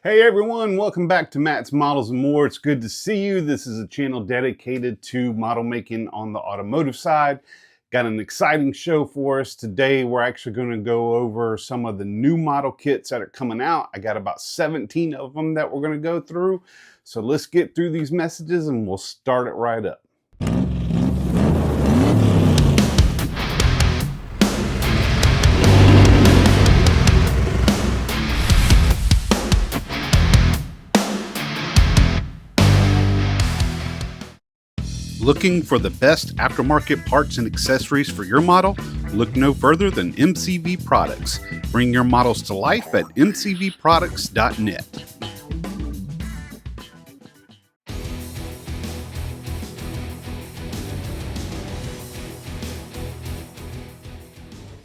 Hey everyone, welcome back to Matt's Models and More. It's good to see you. This is a channel dedicated to model making on the automotive side. Got an exciting show for us today. We're actually going to go over some of the new model kits that are coming out. I got about 17 of them that we're going to go through. So let's get through these messages and we'll start it right up. Looking for the best aftermarket parts and accessories for your model? Look no further than MCV Products. Bring your models to life at mcvproducts.net.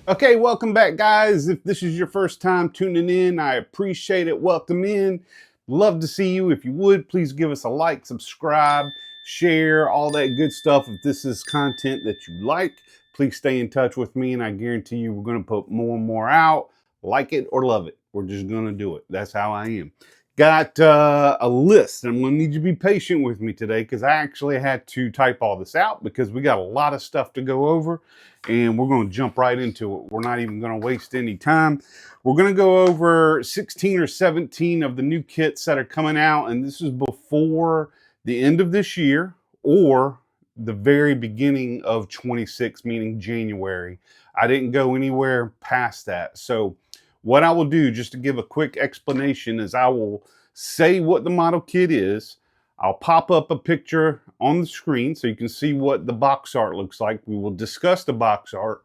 Okay, welcome back, guys. If this is your first time tuning in, I appreciate it. Welcome in. Love to see you. If you would, please give us a like, subscribe, share, all that good stuff. If this is content that you like, please stay in touch with me, and I guarantee you we're going to put more and more out. Like it or love it. We're just going to do it. That's how I am. Got a list. I'm going to need you to be patient with me today because I actually had to type all this out because we got a lot of stuff to go over, and we're going to jump right into it. We're not even going to waste any time. We're going to go over 16 or 17 of the new kits that are coming out, and this is before the end of this year or the very beginning of 26, meaning January. I didn't go anywhere past that. So what I will do, just to give a quick explanation, is I will say what the model kit is. I'll pop up a picture on the screen so you can see what the box art looks like. We will discuss the box art.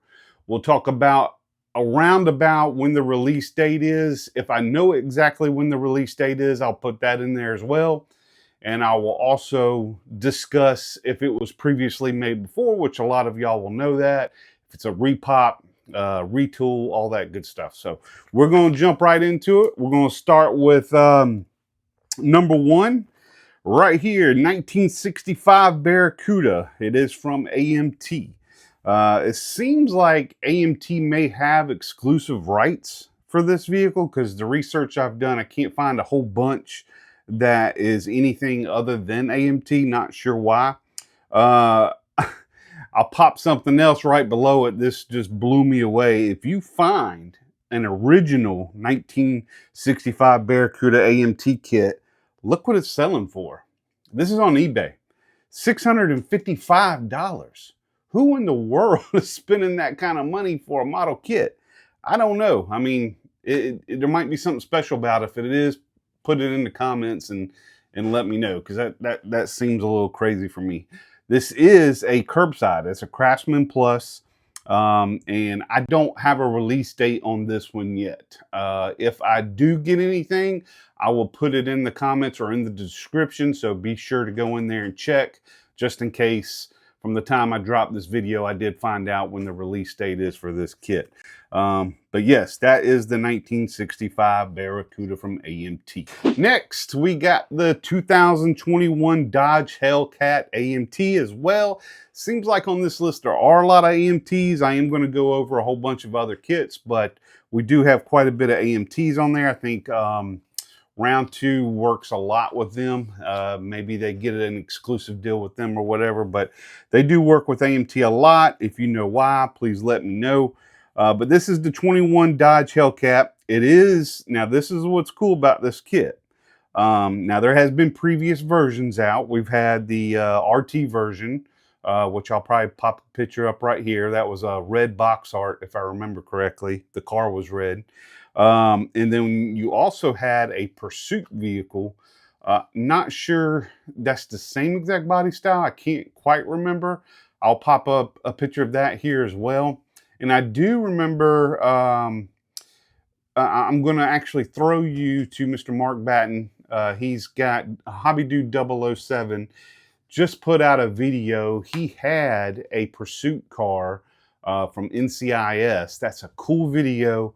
We'll talk about around about when the release date is. If I know exactly when the release date is, I'll put that in there as well. And I will also discuss if it was previously made before, which a lot of y'all will know that. If it's a repop, retool, all that good stuff. So we're going to jump right into it. We're going to start with number one right here, 1965 Barracuda. It is from AMT. It seems like AMT may have exclusive rights for this vehicle because the research I've done, I can't find a whole bunch that is anything other than AMT. Not sure why. I'll pop something else right below it. This just blew me away. If you find an original 1965 Barracuda AMT kit, look what it's selling for. This is on eBay. $655. Who in the world is spending that kind of money for a model kit? I don't know. I mean, there might be something special about it. If it is, put it in the comments and let me know, because that seems a little crazy for me. This is a curbside. It's a Craftsman Plus, and I don't have a release date on this one yet. If I do get anything, I will put it in the comments or in the description, so be sure to go in there and check, just in case from the time I dropped this video, I did find out when the release date is for this kit. But yes, that is the 1965 Barracuda from AMT. Next, we got the 2021 Dodge Hellcat AMT as well. Seems like on this list there are a lot of AMTs. I am going to go over a whole bunch of other kits, but we do have quite a bit of AMTs on there. I think Round 2 works a lot with them. Maybe they get an exclusive deal with them or whatever, but they do work with AMT a lot. If you know why, please let me know. But this is the 21 Dodge Hellcat. It is, now this is what's cool about this kit. Now there has been previous versions out. We've had the RT version, which I'll probably pop a picture up right here. That was a red box art, if I remember correctly. The car was red. And then you also had a pursuit vehicle. Not sure that's the same exact body style. I can't quite remember. I'll pop up a picture of that here as well. And I do remember, I'm going to actually throw you to Mr. Mark Batten. He's got Hobby Dude 007 just put out a video. He had a pursuit car from NCIS. That's a cool video.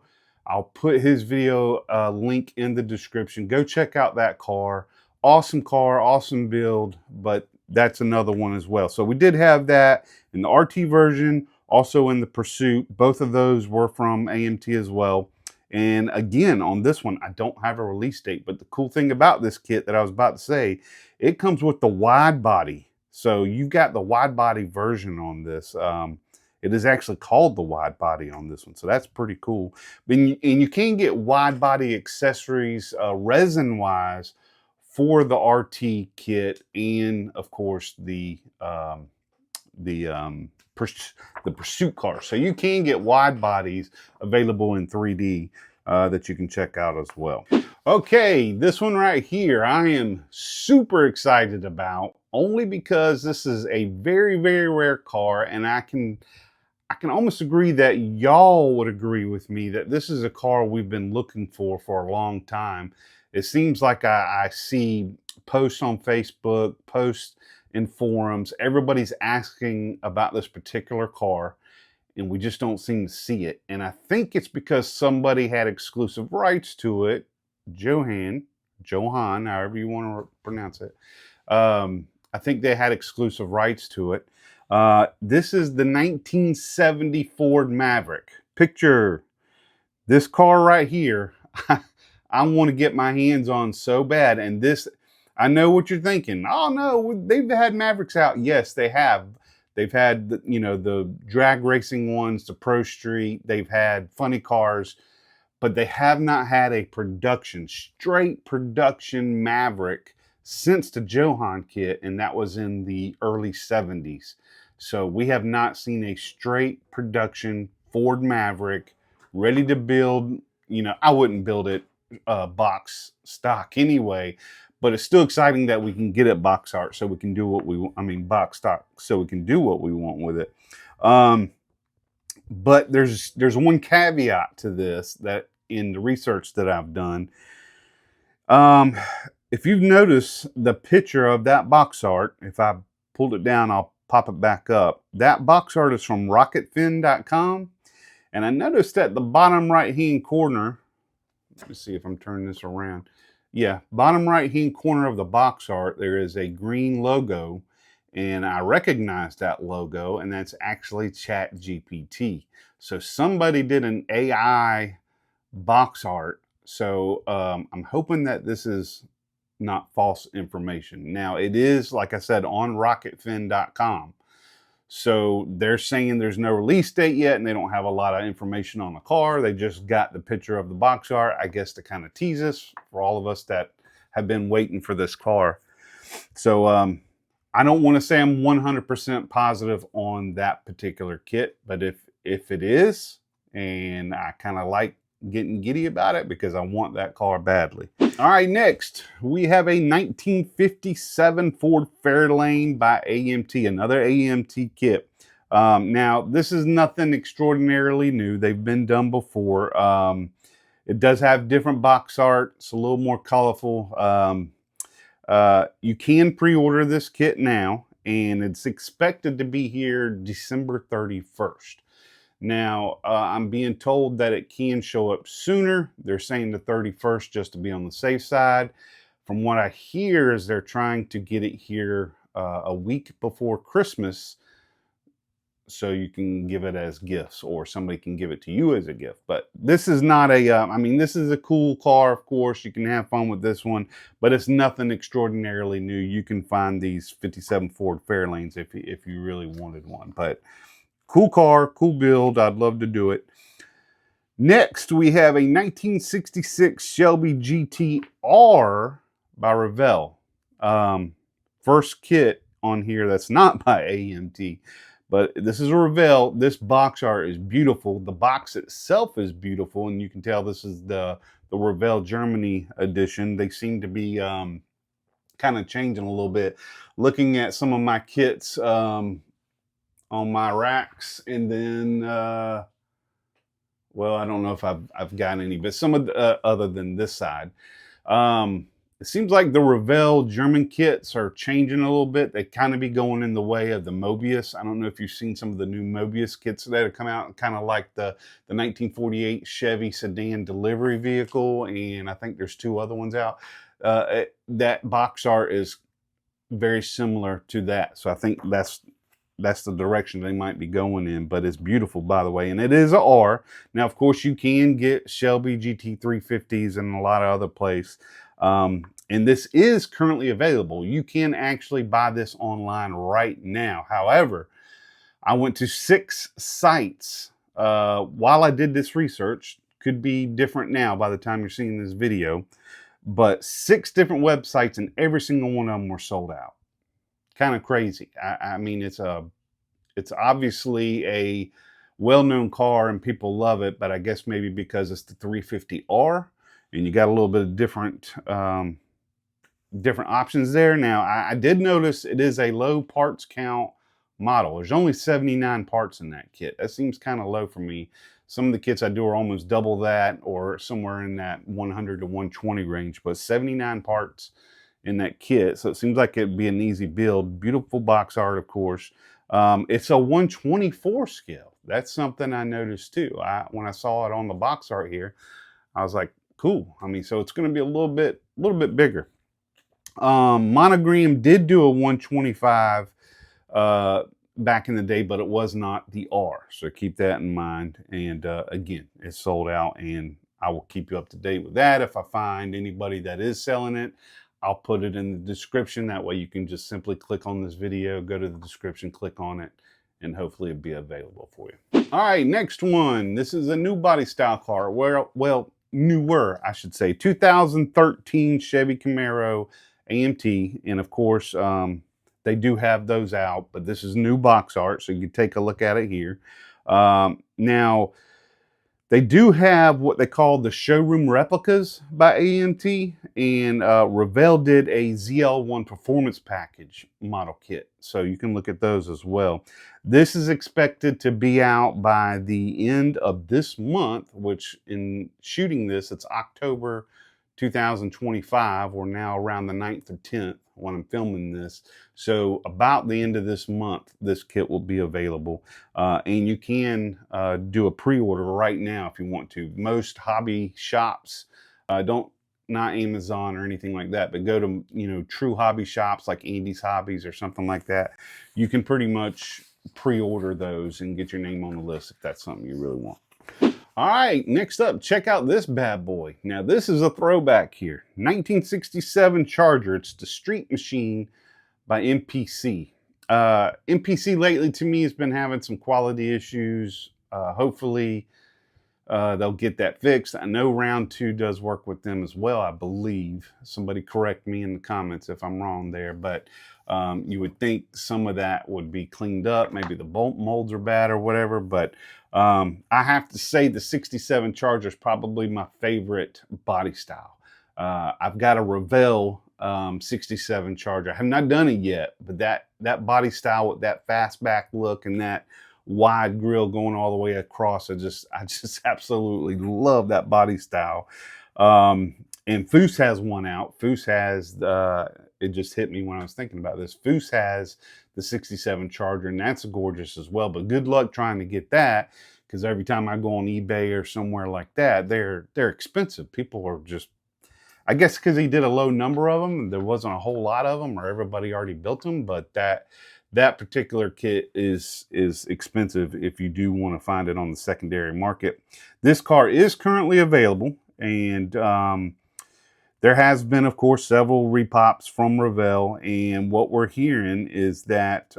I'll put his video link in the description. Go check out that car. Awesome car, awesome build, but that's another one as well. So we did have that in the RT version, also in the Pursuit. Both of those were from AMT as well. And again, on this one, I don't have a release date, but the cool thing about this kit that I was about to say, it comes with the wide body. So you've got the wide body version on this. It is actually called the wide body on this one. So that's pretty cool. And you can get wide body accessories resin wise for the RT kit, and of course the pursuit car. So you can get wide bodies available in 3D that you can check out as well. Okay, this one right here, I am super excited about, only because this is a very, very rare car, and I can almost agree that y'all would agree with me that this is a car we've been looking for a long time. It seems like I see posts on Facebook, posts in forums, everybody's asking about this particular car, and we just don't seem to see it. And I think it's because somebody had exclusive rights to it. Johan, however you want to pronounce it. I think they had exclusive rights to it. This is the 1970 Ford Maverick. Picture this car right here. I want to get my hands on so bad. And this, I know what you're thinking. Oh no, they've had Mavericks out. Yes, they have. They've had, the drag racing ones, the Pro Street. They've had funny cars, but they have not had a straight production Maverick since the Johan kit, and that was in the early 70s. So we have not seen a straight production Ford Maverick ready to build. I wouldn't build it box stock anyway, but it's still exciting that we can get it box art, so we can do what we want. I mean, box stock, so we can do what we want with it. But there's one caveat to this, that in the research that I've done, if you've noticed the picture of that box art, if I pulled it down, I'll pop it back up. That box art is from rocketfin.com, and I noticed at the bottom right hand corner, let me see if I'm turning this around. Yeah, bottom right hand corner of the box art, there is a green logo, and I recognize that logo, and that's actually ChatGPT. So somebody did an AI box art. So I'm hoping that this is not false information. Now, it is, like I said, on rocketfin.com. So they're saying there's no release date yet, and they don't have a lot of information on the car. They just got the picture of the box art, I guess, to kind of tease us, for all of us that have been waiting for this car. So I don't want to say I'm 100% positive on that particular kit, but if it is, and I kind of like getting giddy about it because I want that car badly. All right, next we have a 1957 Ford Fairlane by AMT, another AMT kit. Now, this is nothing extraordinarily new. They've been done before. It does have different box art. It's a little more colorful. You can pre-order this kit now, and it's expected to be here December 31st. Now, I'm being told that it can show up sooner. They're saying the 31st just to be on the safe side. From what I hear is they're trying to get it here a week before Christmas, so you can give it as gifts, or somebody can give it to you as a gift. But this is not a, I mean, this is a cool car, of course. You can have fun with this one, but it's nothing extraordinarily new. You can find these 57 Ford Fairlanes if you really wanted one. But cool car, cool build. I'd love to do it. Next, we have a 1966 Shelby GTR by Revell. First kit on here that's not by AMT, but this is a Revell. This box art is beautiful. The box itself is beautiful, and you can tell this is the Revell Germany edition. They seem to be kind of changing a little bit. Looking at some of my kits on my racks, and then well, I don't know if I've got any, but some of the, other than this side. It seems like the Revell German kits are changing a little bit. They kind of be going in the way of the Mobius. I don't know if you've seen some of the new Mobius kits that have come out, kind of like the 1948 Chevy sedan delivery vehicle, and I think there's two other ones out. That box art is very similar to that. So I think that's that's the direction they might be going in. But it's beautiful, by the way, and it is a R. Now, of course, you can get Shelby GT350s and a lot of other places. And this is currently available. You can actually buy this online right now. However, I went to 6 sites while I did this research. Could be different now by the time you're seeing this video, but 6 different websites and every single one of them were sold out. Kind of crazy. I mean, it's obviously a well-known car and people love it, but I guess maybe because it's the 350R and you got a little bit of different options there. Now, I did notice it is a low parts count model. There's only 79 parts in that kit. That seems kind of low for me. Some of the kits I do are almost double that, or somewhere in that 100 to 120 range, but 79 parts in that kit. So it seems like it'd be an easy build. Beautiful box art, of course. It's a 124 scale. That's something I noticed too. When I saw it on the box art here, I was like, cool. I mean, so it's going to be a little bit bigger. Monogram did do a 125 back in the day, but it was not the R. So keep that in mind. And again, it's sold out, and I will keep you up to date with that. If I find anybody that is selling it, I'll put it in the description. That way you can just simply click on this video, go to the description, click on it, and hopefully it'll be available for you. All right, next one. This is a new body style car. Well, newer, I should say. 2013 Chevy Camaro AMT. And of course, they do have those out, but this is new box art, so you can take a look at it here. Now, they do have what they call the showroom replicas by AMT, and Revell did a ZL1 performance package model kit, so you can look at those as well. This is expected to be out by the end of this month, which in shooting this, it's October 2025. We're now around the 9th or 10th when I'm filming this. So about the end of this month, this kit will be available. And you can do a pre-order right now if you want to. Most hobby shops, not Amazon or anything like that, but go to, true hobby shops like Andy's Hobbies or something like that. You can pretty much pre-order those and get your name on the list if that's something you really want. All right, next up, check out this bad boy. Now, this is a throwback here. 1967 Charger. It's the Street Machine by MPC. MPC lately, to me, has been having some quality issues. Hopefully, they'll get that fixed. I know Round 2 does work with them as well, I believe. Somebody correct me in the comments if I'm wrong there. But you would think some of that would be cleaned up. Maybe the bolt molds are bad or whatever. But I have to say the 67 Charger is probably my favorite body style. I've got a Revell 67 Charger. I have not done it yet, but that body style with that fastback look and that wide grill going all the way across, I just absolutely love that body style. And Foose has one out. Foose has it just hit me when I was thinking about this. Foose has the 67 Charger, and that's gorgeous as well. But good luck trying to get that, because every time I go on eBay or somewhere like that, they're expensive. People are just, I guess because he did a low number of them, there wasn't a whole lot of them, or everybody already built them. But that particular kit is expensive if you do want to find it on the secondary market. This car is currently available, and there has been, of course, several repops from Revell, and what we're hearing is that,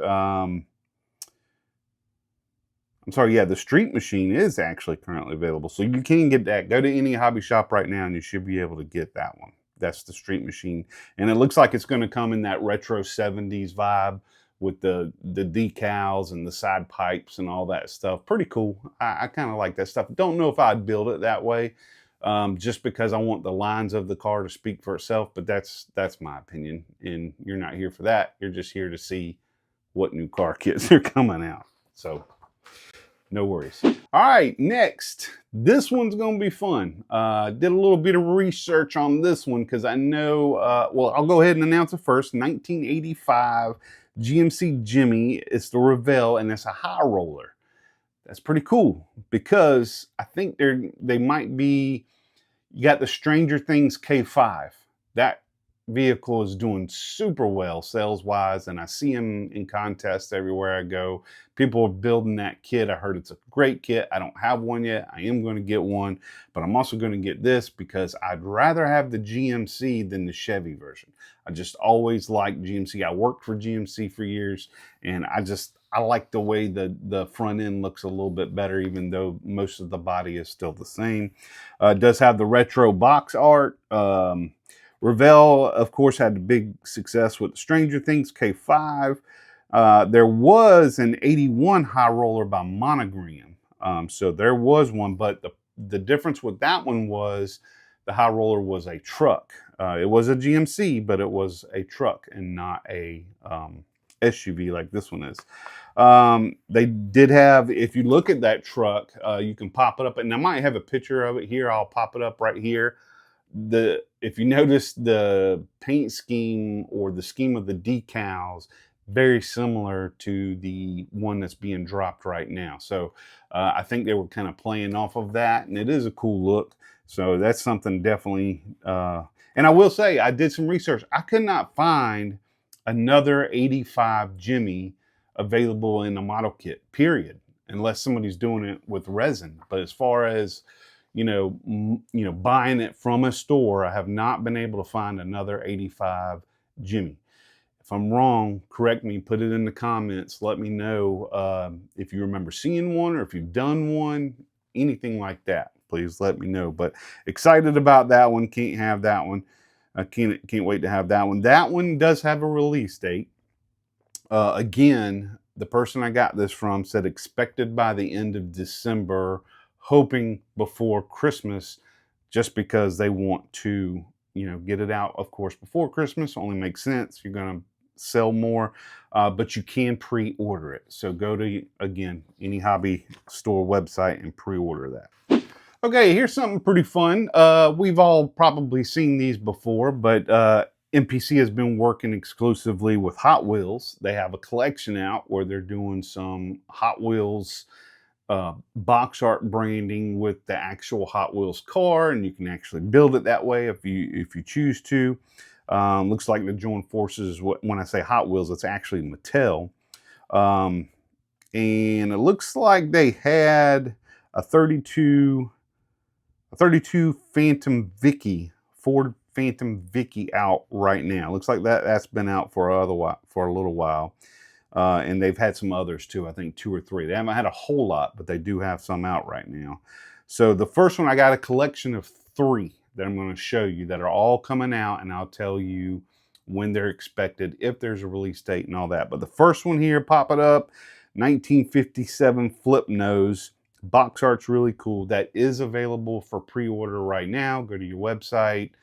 the Street Machine is actually currently available. So you can get that. Go to any hobby shop right now and you should be able to get that one. That's the Street Machine. And it looks like it's going to come in that retro 70s vibe with the decals and the side pipes and all that stuff. Pretty cool. I kind of like that stuff. Don't know if I'd build it that way. Just because I want the lines of the car to speak for itself, but that's my opinion, and you're not here for that. You're just here to see what new car kits are coming out. So no worries. All right, next, this one's gonna be fun. Did a little bit of research on this one because I know, I'll go ahead and announce it first. 1985 GMC Jimmy. It's the Revell, and it's a high roller. That's pretty cool because I think they might be. You got the Stranger Things K5. That vehicle is doing super well sales wise, and I see them in contests everywhere I go. People are building that kit. I heard it's a great kit. I don't have one yet. I am going to get one, but I'm also going to get this because I'd rather have the GMC than the Chevy version. I just always liked GMC. I worked for GMC for years, and I like the way the front end looks a little bit better, even though most of the body is still the same. It does have the retro box art. Revell, of course, had a big success with Stranger Things K5. There was an 81 high roller by Monogram. So there was one, but the difference with that one was the high roller was a truck. It was a GMC, but it was a truck and not a SUV like this one is. They did have, if you look at that truck, you can pop it up, and I might have a picture of it here. I'll pop it up right here. If you notice the paint scheme or the scheme of the decals, very similar to the one that's being dropped right now. So I think they were kind of playing off of that, and it is a cool look. So that's something definitely. And I will say, I did some research. I could not find another 85 Jimmy available in a model kit, period, unless somebody's doing it with resin. But as far as buying it from a store, I have not been able to find another 85 Jimmy. If I'm wrong, correct me, put it in the comments. Let me know if you remember seeing one or if you've done one, anything like that. Please let me know. But excited about that one. Can't have that one. I can't wait to have that one. That one does have a release date. Again, the person I got this from said expected by the end of December, hoping before Christmas, just because they want to, get it out, of course, before Christmas. Only makes sense. You're going to sell more, but you can pre-order it. So go to, again, any hobby store website and pre-order that. Okay, here's something pretty fun. We've all probably seen these before, but MPC has been working exclusively with Hot Wheels. They have a collection out where they're doing some Hot Wheels box art branding with the actual Hot Wheels car, and you can actually build it that way if you choose to. Looks like they're joining forces. When I say Hot Wheels, it's actually Mattel. And it looks like they had a 32 Phantom Vicky, Ford Phantom Vicky out right now. Looks like that's been out for a little while. And they've had some others too, I think 2 or 3. They haven't had a whole lot, but they do have some out right now. So the first one, I got a collection of 3 that I'm going to show you that are all coming out, and I'll tell you when they're expected, if there's a release date and all that. But the first one here, pop it up, 1957 Flip Nose. Box art's really cool. That is available for pre-order right now. Go to your website,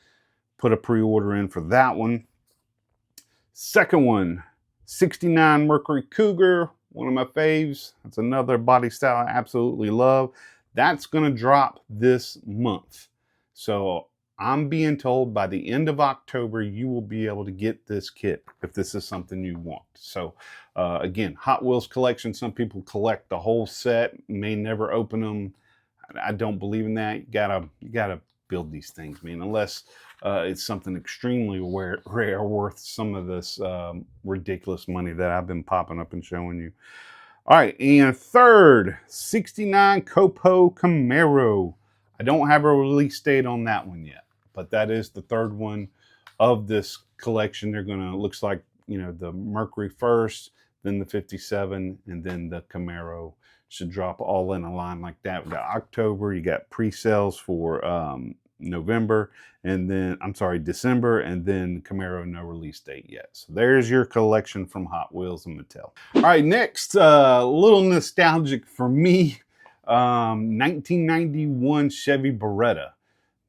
put a pre-order in for that one. Second one, 69 Mercury Cougar, one of my faves. That's another body style I absolutely love. That's going to drop this month. So I'm being told by the end of October, you will be able to get this kit if this is something you want. So again, Hot Wheels collection. Some people collect the whole set, may never open them. I don't believe in that. You gotta build these things, man, unless it's something extremely rare, worth some of this ridiculous money that I've been popping up and showing you. All right, and third, 69 Copo Camaro. I don't have a release date on that one yet, but that is the third one of this collection. They're gonna, looks like, the Mercury first, then the 57, and then the Camaro should drop all in a line like that. We got October, you got pre-sales for November, and then, December, and then Camaro, no release date yet. So there's your collection from Hot Wheels and Mattel. All right, next, a little nostalgic for me, 1991 Chevy Beretta.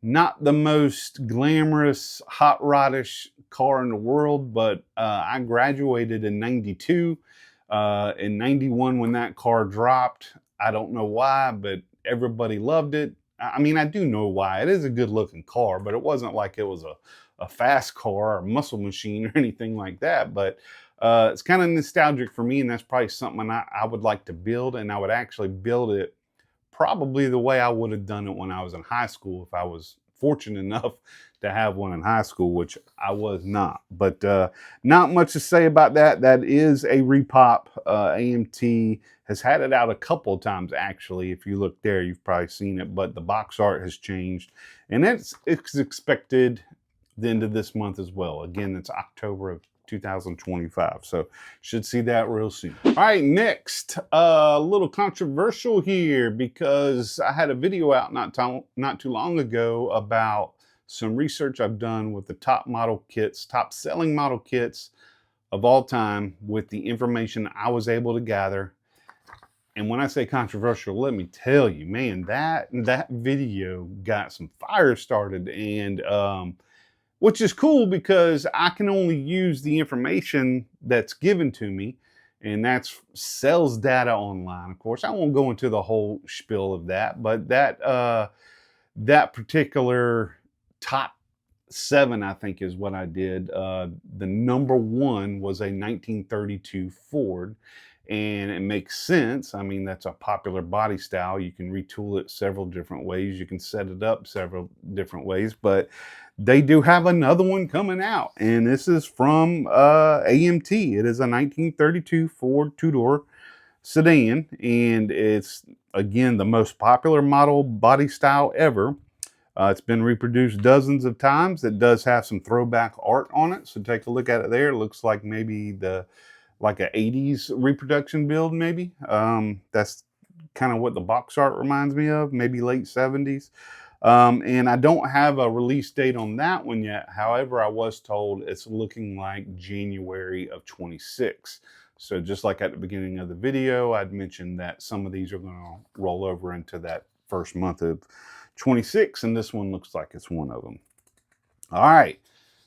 Not the most glamorous, hot rodish car in the world, but I graduated in 92. In 91, when that car dropped, I don't know why, but everybody loved it. I mean, I do know why. It is a good looking car, but it wasn't like it was a fast car or muscle machine or anything like that. But it's kind of nostalgic for me, and that's probably something I would like to build, and I would actually build it probably the way I would have done it when I was in high school if I was fortunate enough to have one in high school, which I was not. But not much to say about that. That is a repop. AMT has had it out a couple of times, actually. If you look there, you've probably seen it, but the box art has changed, and it's expected the end of this month as well. Again, it's October of 2025, so should see that real soon. All right, next, a little controversial here, because I had a video out not too long ago about some research I've done with the top model kits, top selling model kits of all time, with the information I was able to gather. And when I say controversial, let me tell you, man, that video got some fire started, and which is cool, because I can only use the information that's given to me, and that's sales data online. Of course, I won't go into the whole spiel of that, but that particular top 7, I think, is what I did. The number 1 was a 1932 Ford. And it makes sense. I mean, that's a popular body style. You can retool it several different ways. You can set it up several different ways. But they do have another one coming out. And this is from AMT. It is a 1932 Ford 2-door sedan. And it's, again, the most popular model body style ever. It's been reproduced dozens of times. It does have some throwback art on it. So take a look at it there. It looks like maybe like a 80s reproduction build, maybe. That's kind of what the box art reminds me of, maybe late 70s. And I don't have a release date on that one yet. However, I was told it's looking like January of 26. So just like at the beginning of the video, I'd mentioned that some of these are going to roll over into that first month of 26, and this one looks like it's one of them. All right.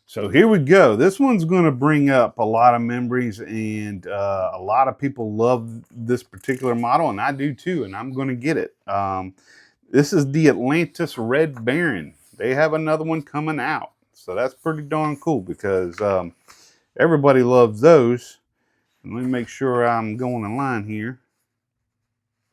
So here we go. This one's going to bring up a lot of memories, and a lot of people love this particular model, and I do too, and I'm going to get it. This is the Atlantis Red Baron. They have another one coming out, so that's pretty darn cool, because everybody loves those. And let me make sure I'm going in line here.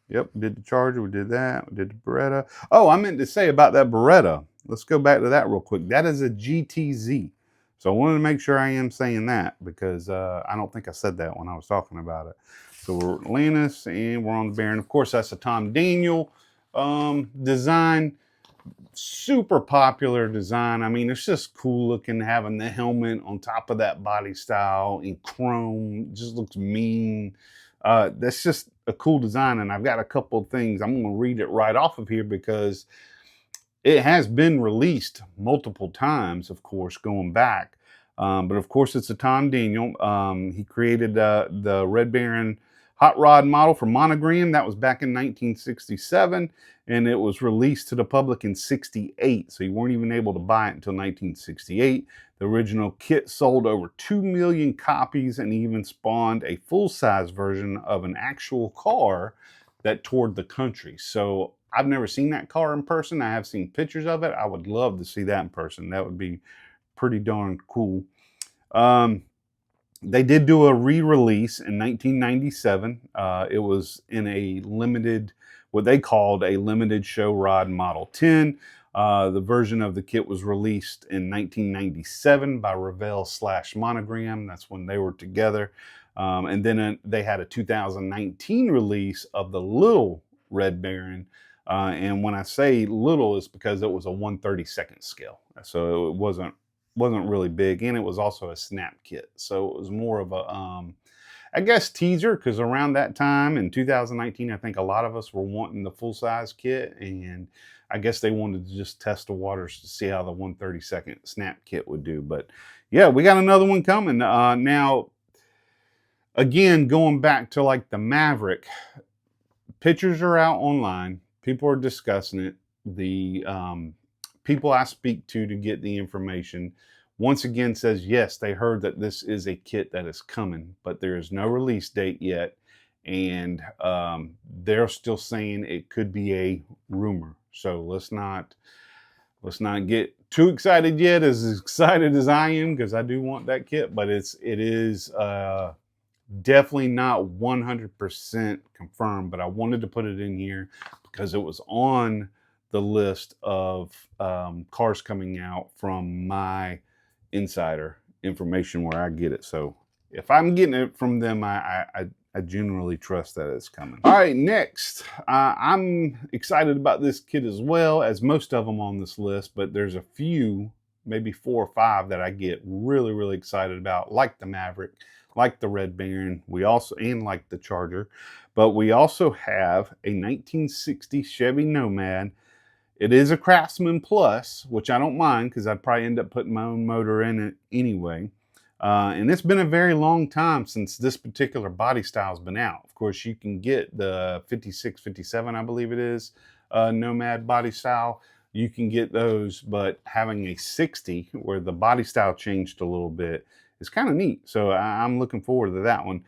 Yep, we did the Charger, we did that, we did the Beretta. Oh, I meant to say about that Beretta. Let's go back to that real quick. That is a GTZ. So I wanted to make sure I am saying that, because I don't think I said that when I was talking about it. So we're Atlantis, and we're on the Baron. Of course, that's a Tom Daniel design. Super popular design. I mean, it's just cool looking, having the helmet on top of that body style in chrome. It just looks mean. That's just a cool design, and I've got a couple of things. I'm going to read it right off of here, because it has been released multiple times, of course, going back. But of course, it's a Tom Daniel. He created the Red Baron hot rod model for Monogram. That was back in 1967, and it was released to the public in 68. So you weren't even able to buy it until 1968. The original kit sold over 2 million copies, and even spawned a full-size version of an actual car that toured the country. So I've never seen that car in person. I have seen pictures of it. I would love to see that in person. That would be pretty darn cool. They did do a re-release in 1997. It was in a limited, what they called a limited show rod Model 10. The version of the kit was released in 1997 by Revell/Monogram. That's when they were together. And then they had a 2019 release of the little Red Baron. And when I say little, it's because it was a 1/32 scale. So it wasn't really big, and it was also a snap kit. So it was more of a, I guess, teaser, because around that time in 2019, I think a lot of us were wanting the full-size kit, and I guess they wanted to just test the waters to see how the 1/32 snap kit would do. But yeah, we got another one coming. Now, again, going back to like the Maverick, pictures are out online. People are discussing it. The people I speak to get the information, once again, says yes, they heard that this is a kit that is coming, but there is no release date yet, and they're still saying it could be a rumor. So let's not get too excited yet, as excited as I am, because I do want that kit, but it is definitely not 100% confirmed. But I wanted to put it in here because it was on the list of cars coming out from my insider information where I get it. So if I'm getting it from them, I generally trust that it's coming. All right, next, I'm excited about this kit as well as most of them on this list, but there's a few, maybe 4 or 5 that I get really, really excited about, like the Maverick, like the Red Baron, and like the Charger. But we also have a 1960 Chevy Nomad. It is a Craftsman Plus, which I don't mind because I'd probably end up putting my own motor in it anyway. And it's been a very long time since this particular body style has been out. Of course, you can get the 56, 57, I believe it is, Nomad body style. You can get those, but having a 60 where the body style changed a little bit is kind of neat. So I'm looking forward to that one.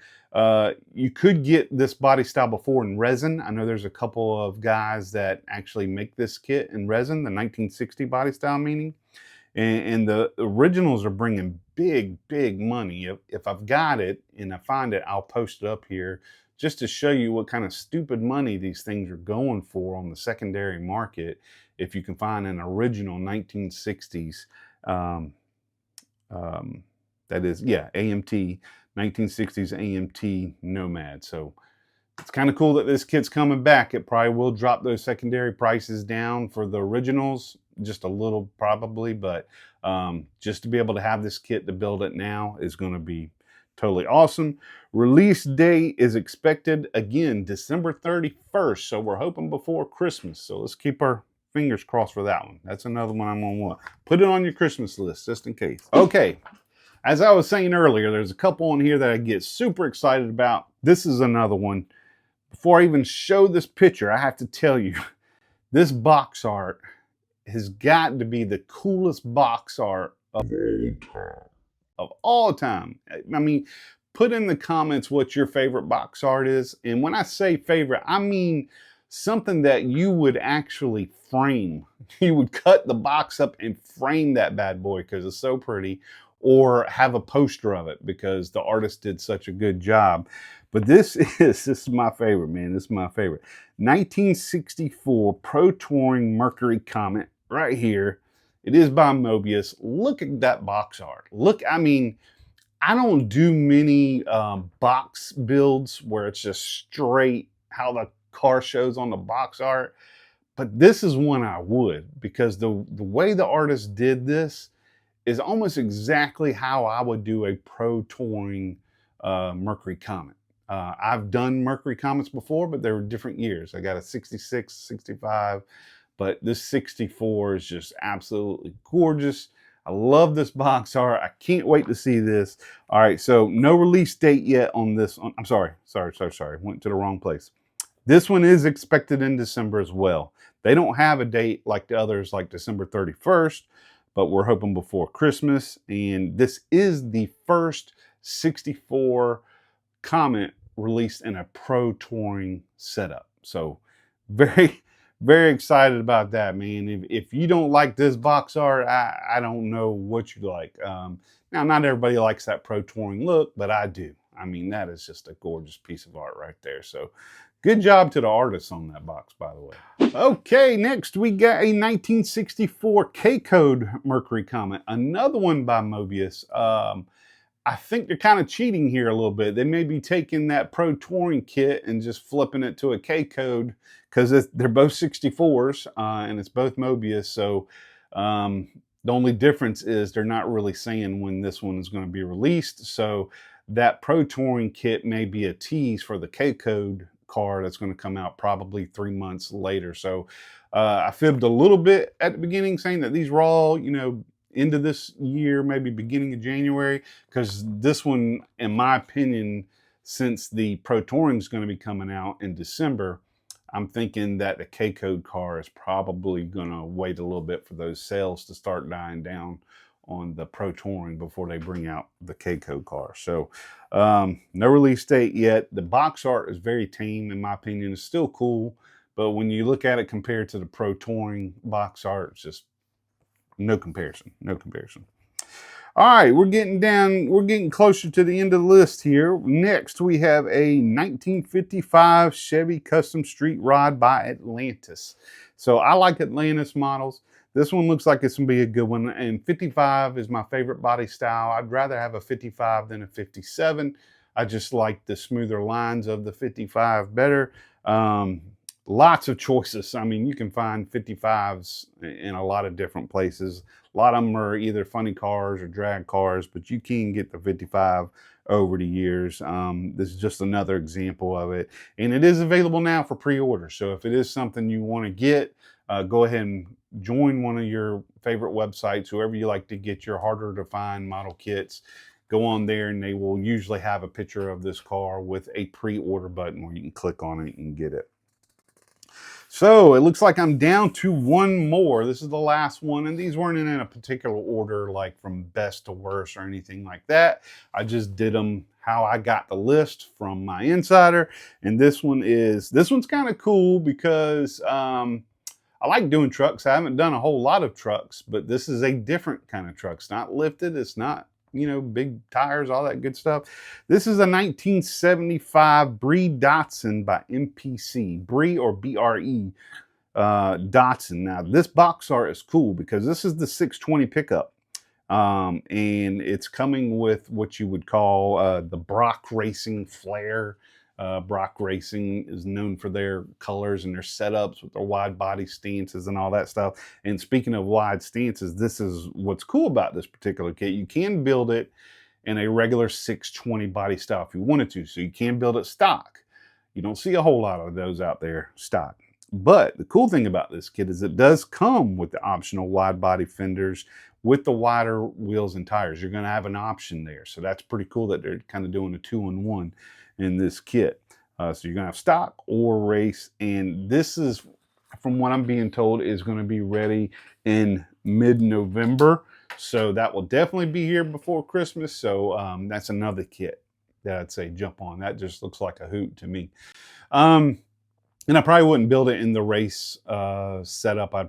You could get this body style before in resin. I know there's a couple of guys that actually make this kit in resin, the 1960 body style meaning. And the originals are bringing big, big money. If I've got it and I find it, I'll post it up here just to show you what kind of stupid money these things are going for on the secondary market. If you can find an original 1960s, that is, yeah, AMT, 1960s AMT Nomad. So it's kind of cool that this kit's coming back. It probably will drop those secondary prices down for the originals, just a little probably, but just to be able to have this kit to build it now is going to be totally awesome. Release date is expected, again, December 31st. So we're hoping before Christmas. So let's keep our fingers crossed for that one. That's another one I'm going to want. Put it on your Christmas list just in case. Okay. As I was saying earlier, there's a couple on here that I get super excited about. This is another one. Before I even show this picture, I have to tell you, this box art has got to be the coolest box art of all time. I mean, put in the comments what your favorite box art is. And when I say favorite, I mean something that you would actually frame. You would cut the box up and frame that bad boy because it's so pretty, or have a poster of it because the artist did such a good job. But this is my favorite, man. This is my favorite. 1964 Pro Touring Mercury Comet right here. It is by Mobius. Look at that box art. Look, I mean, I don't do many box builds where it's just straight how the car shows on the box art. But this is one I would, because the way the artist did this is almost exactly how I would do a Pro Touring Mercury Comet. I've done Mercury Comets before, but they were different years. I got a 66, 65, but this 64 is just absolutely gorgeous. I love this box art. I can't wait to see this. All right, so no release date yet on this one. I'm sorry. Went to the wrong place. This one is expected in December as well. They don't have a date like the others, like December 31st, but we're hoping before Christmas. And this is the first 64 Comet released in a Pro Touring setup. So very, very excited about that, man. If you don't like this box art, I don't know what you like. Now, not everybody likes that Pro Touring look, but I do. I mean, that is just a gorgeous piece of art right there. So good job to the artists on that box, by the way. Okay, next we got a 1964 K-Code Mercury Comet, another one by Mobius. I think they're kind of cheating here a little bit. They may be taking that Pro Touring kit and just flipping it to a K-Code, because they're both 64s and it's both Mobius. So the only difference is they're not really saying when this one is going to be released. So that Pro Touring kit may be a tease for the K-Code car that's going to come out probably 3 months later. So I fibbed a little bit at the beginning saying that these were all, into this year, maybe beginning of January, because this one, in my opinion, since the Pro Touring is going to be coming out in December, I'm thinking that the K-Code car is probably going to wait a little bit for those sales to start dying down on the Pro Touring before they bring out the K-Code car. So no release date yet. The box art is very tame, in my opinion. It's still cool, but when you look at it compared to the Pro Touring box art, it's just no comparison. All right, we're getting closer to the end of the list here. Next, we have a 1955 Chevy Custom Street Rod by Atlantis. So I like Atlantis models. This one looks like it's gonna be a good one, and 55 is my favorite body style. I'd rather have a 55 than a 57. I just like the smoother lines of the 55 better. Um, Lots of choices. I mean, you can find 55s in a lot of different places. A lot of them are either funny cars or drag cars, but you can get the 55 over the years. This is just another example of it. And it is available now for pre-order. So if it is something you want to get, go ahead and join one of your favorite websites, whoever you like to get your harder to find model kits. Go on there and they will usually have a picture of this car with a pre-order button where you can click on it and get it. So it looks like I'm down to one more. This is the last one, and these weren't in a particular order, like from best to worst or anything like that. I just did them how I got the list from my insider. And this one's kind of cool because I like doing trucks. I haven't done a whole lot of trucks, but this is a different kind of truck. It's not lifted. It's not, big tires, all that good stuff. This is a 1975 Bree Datsun by MPC, Bree or BRE Datsun. Now, this box art is cool because this is the 620 pickup. And it's coming with what you would call the Brock Racing flare. Brock Racing is known for their colors and their setups with their wide body stances and all that stuff. And speaking of wide stances, this is what's cool about this particular kit. You can build it in a regular 620 body style if you wanted to. So you can build it stock. You don't see a whole lot of those out there stock. But the cool thing about this kit is it does come with the optional wide body fenders with the wider wheels and tires. You're going to have an option there. So that's pretty cool that they're kind of doing a 2-in-1 in this kit. So you're going to have stock or race. And this is, from what I'm being told, is going to be ready in mid-November. So that will definitely be here before Christmas. So that's another kit that I'd say jump on. That just looks like a hoot to me. And I probably wouldn't build it in the race setup. I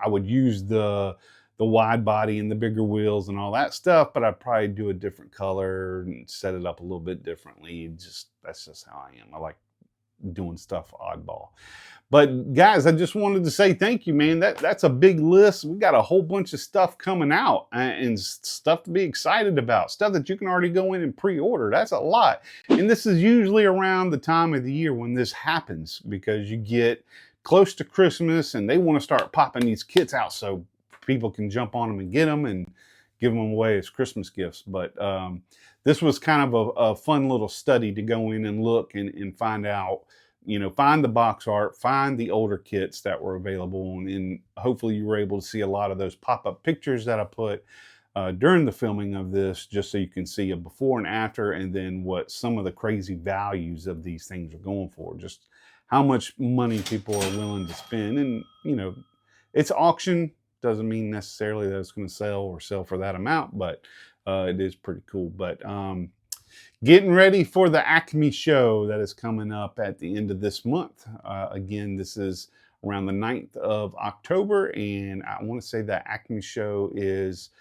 would use the wide body and the bigger wheels and all that stuff, but I'd probably do a different color and set it up a little bit differently. That's just how I am. I like doing stuff oddball. But guys, I just wanted to say thank you, man. That's a big list. We got a whole bunch of stuff coming out and stuff to be excited about, stuff that you can already go in and pre-order. That's a lot. And this is usually around the time of the year when this happens because you get close to Christmas and they want to start popping these kits out so people can jump on them and get them and give them away as Christmas gifts. But this was kind of a fun little study to go in and look and find out, find the box art, find the older kits that were available. And hopefully you were able to see a lot of those pop-up pictures that I put during the filming of this, just so you can see a before and after, and then what some of the crazy values of these things are going for, just how much money people are willing to spend. And, it's auction. Doesn't mean necessarily that it's going to sell for that amount, but it is pretty cool. But getting ready for the Acme show that is coming up at the end of this month. Again, this is around the 9th of October, and I want to say the Acme show is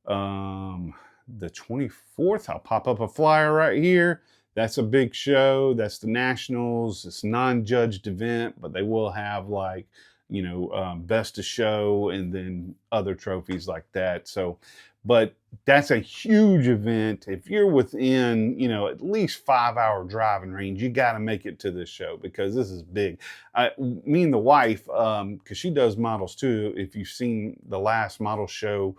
the 24th. I'll pop up a flyer right here. That's a big show. That's the Nationals. It's a non-judged event, but they will have best of show and then other trophies like that. So, but that's a huge event. If you're within, at least 5-hour driving range, you got to make it to this show because this is big. Me and the wife, because she does models too. If you've seen the last model show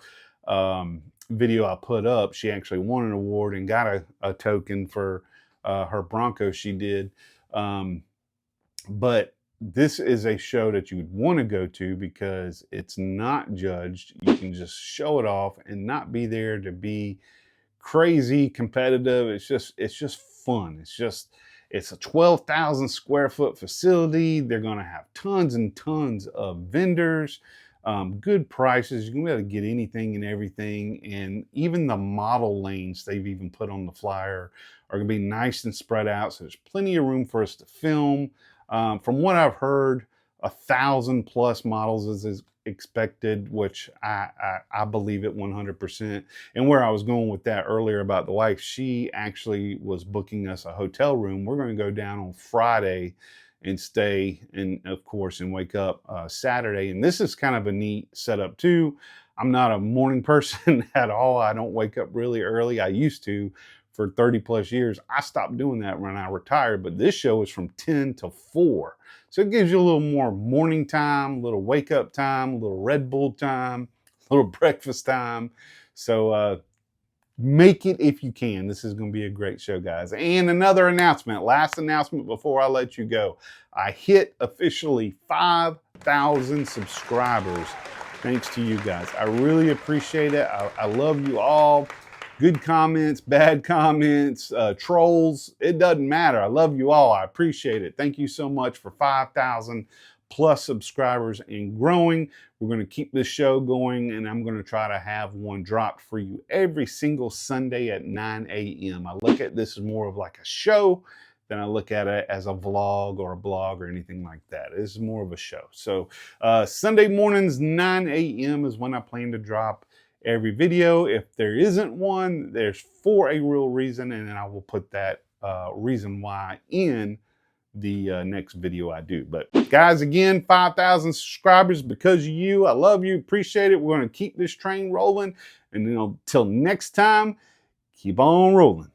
video I put up, she actually won an award and got a token for her Bronco she did. But this is a show that you would want to go to because it's not judged. You can just show it off and not be there to be crazy competitive. It's just fun. It's a 12,000 square foot facility. They're going to have tons and tons of vendors, good prices. You're going to be able to get anything and everything. And even the model lanes they've even put on the flyer are going to be nice and spread out. So there's plenty of room for us to film. From what I've heard, 1,000+ models expected, which I believe it 100%. And where I was going with that earlier about the wife, she actually was booking us a hotel room. We're going to go down on Friday and stay, and of course, and wake up Saturday. And this is kind of a neat setup too. I'm not a morning person at all. I don't wake up really early. I used to for 30 plus years. I stopped doing that when I retired, but this show is from 10 to 4. So it gives you a little more morning time, a little wake up time, a little Red Bull time, a little breakfast time. So make it if you can. This is going to be a great show, guys. And another announcement, last announcement before I let you go. I hit officially 5,000 subscribers. Thanks to you guys. I really appreciate it. I love you all. Good comments, bad comments, trolls. It doesn't matter. I love you all. I appreciate it. Thank you so much for 5,000 plus subscribers and growing. We're going to keep this show going, and I'm going to try to have one dropped for you every single Sunday at 9 a.m. I look at this as more of like a show than I look at it as a vlog or a blog or anything like that. This is more of a show. So Sunday mornings, 9 a.m. is when I plan to drop every video. If there isn't one, there's for a real reason, and then I will put that reason why in the next video I do. But guys, again, 5,000 subscribers because of you. I love you, appreciate it. We're going to keep this train rolling, and then until next time, keep on rolling.